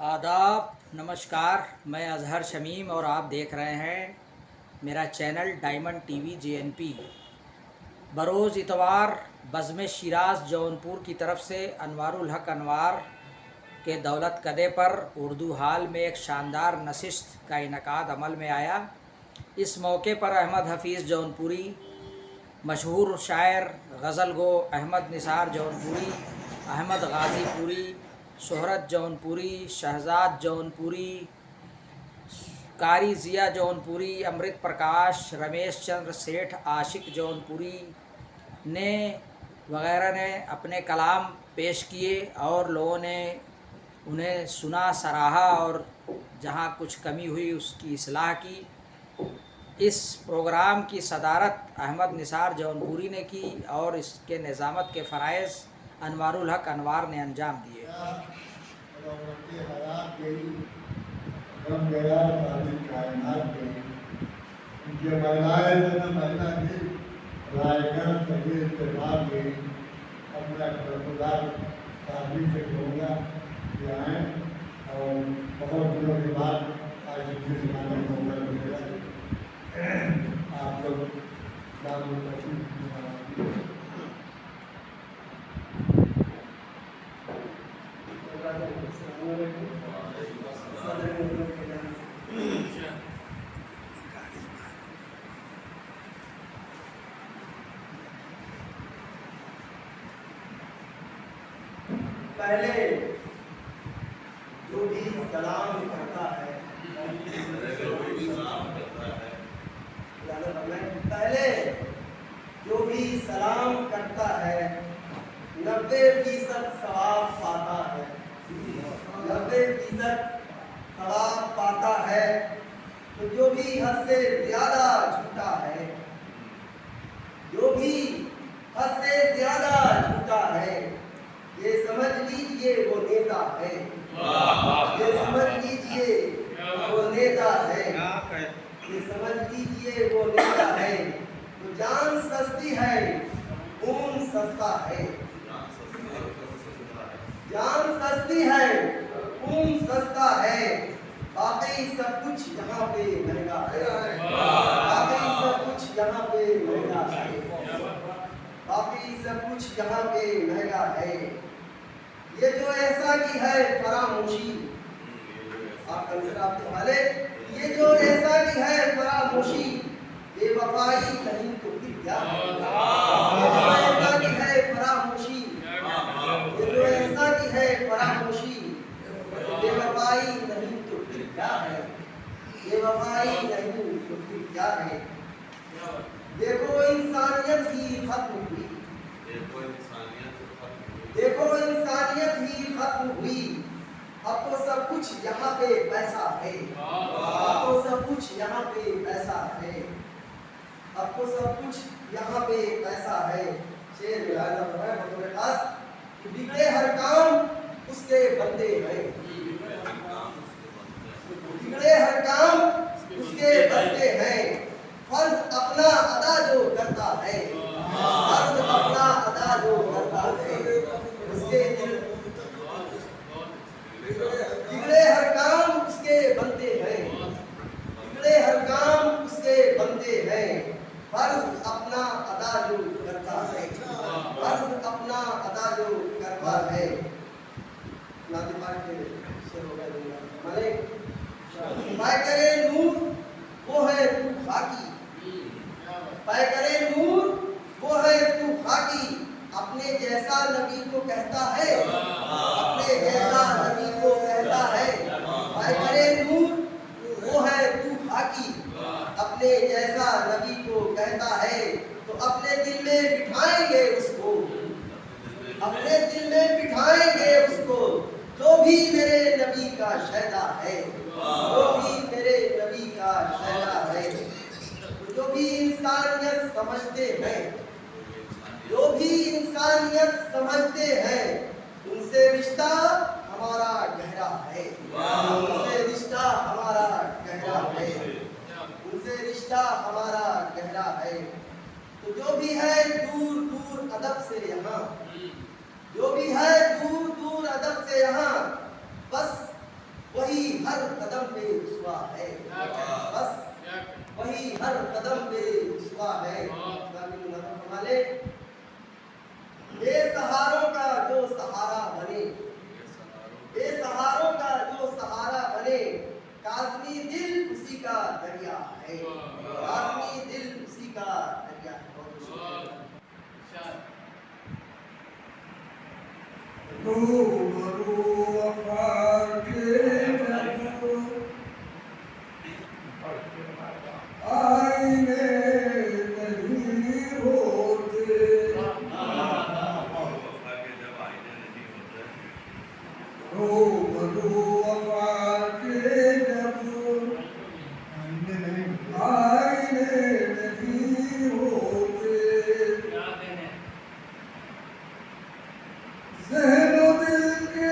आदाब, नमस्कार। मैं अजहर शमीम और आप देख रहे हैं मेरा चैनल डायमंड टीवी JNP। बरोज़ इतवार बज़्म शिराज जौनपुर की तरफ से अनवारुल हक अनवार के दौलत कदे पर उर्दू हाल में एक शानदार नशिस्त का इनकाद अमल में आया। इस मौके पर अहमद हफ़ीज़ जौनपुरी, मशहूर शायर गज़ल गो अहमद निसार जौनपुरी, अहमद गाज़ीपुरी, शोहरत जौनपुरी, शहजाद जौनपुरी, कारी ज़िया जौनपुरी, अमृत प्रकाश, रमेश चंद्र सेठ, आशिक जौनपुरी ने वगैरह ने अपने कलाम पेश किए और लोगों ने उन्हें सुना, सराहा और जहां कुछ कमी हुई उसकी इस्लाह की। इस प्रोग्राम की सदारत अहमद निसार जौनपुरी ने की और इसके निज़ामत के फ़राइज़ अनवारुल हक अनवार ने अंजाम दिए। और बहुत दिनों के बाद आज आप लोग पहले जो भी सलाम करता है, पहले जो भी सलाम करता है 90% सवाब पाता है, 90% सवाब पाता है। तो जो भी हद से ज्यादा झूठा है, जो भी हद से ज्यादा झूठा है, ये समझ लीजिए वो नेता है, ये समझ लीजिए वो नेता है, ये समझ लीजिए वो नेता है। तो जान सस्ती है, खून सस्ता है, जान सस्ती है, खून सस्ता है, बाकी सब कुछ यहाँ पे महंगा है, बाकी सब कुछ यहाँ पे महंगा है, बाकी सब कुछ यहाँ पे महंगा है। ये जो ऐसा की है फरामोशी, आप के वाले, ये जो ऐसा की है फरामोशी, बेवफाई नहीं तो फिर क्या? ये जो ऐसा की है फरामोशी, ये जो ऐसा की है फरामोशी, बेवफाई नहीं तो फिर क्या है? बेवफाई नहीं तो फिर क्या है? देखो इंसानियत ही खत्म हुई, देखो इंसानियत ही खत्म हुई। अब तो सब कुछ यहाँ पे पैसा है, अब तो सब कुछ यहाँ पे पैसा है, अब तो सब कुछ यहाँ पे पैसा है। शेर बतौर खास, बिगड़े हर काम उसके बंदे हैं, बिगड़े हर काम उसके बंदे हैं। फर्ज अपना अदा जो करता है, फर्ज अपना अदा जो करता है, उसके दिल बिगड़े हर काम उसके बनते हैं, बिगड़े हर काम उसके बनते हैं। फर्ज अपना अदा जो करता है, फर्ज अपना अदा जो करता है। करे नूर वो है तू खाकी, करे नूर वो है तू खाकी। अपने जैसा नबी को कहता है, अपने जैसा नबी को कहता है। करे नूर वो है तू खाकी, अपने जैसा नबी को कहता है। तो अपने दिल में बिठाएंगे उसको, अपने दिल में बिठाएंगे उसको, जो भी मेरे नबी का शहदा है, जो भी मेरे नबी का शहदा है। जो भी इंसानियत समझते हैं, जो भी इंसानियत समझते हैं, उनसे रिश्ता हमारा गहरा है, उनसे रिश्ता हमारा गहरा है, उनसे रिश्ता हमारा गहरा है। तो जो भी है दूर दूर अदब से यहाँ, जो भी है दूर दूर अदब से यहाँ, बस वही हर कदम पे रुसवा है, बस वही हर कदम पे रुसवा है। हमारे बेसहारों का जो सहारा बने, बेसहारों का जो सहारा बने, काज़मी दिल उसी का दरिया है, काज़मी दिल उसी का दरिया है। रूबरू वफा के आईने नहीं होते, रूबरू वफा के जब आईने नहीं होते, ज़हन दिल के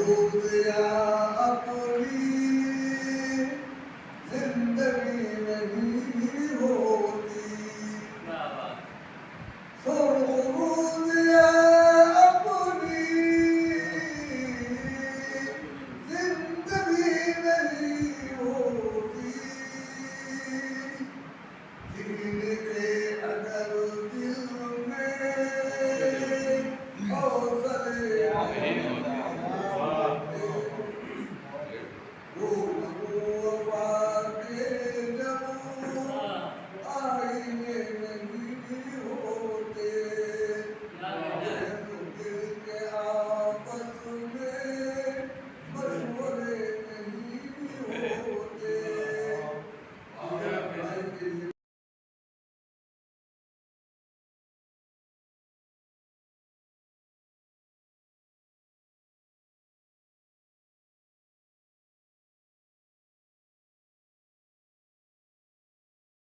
रोज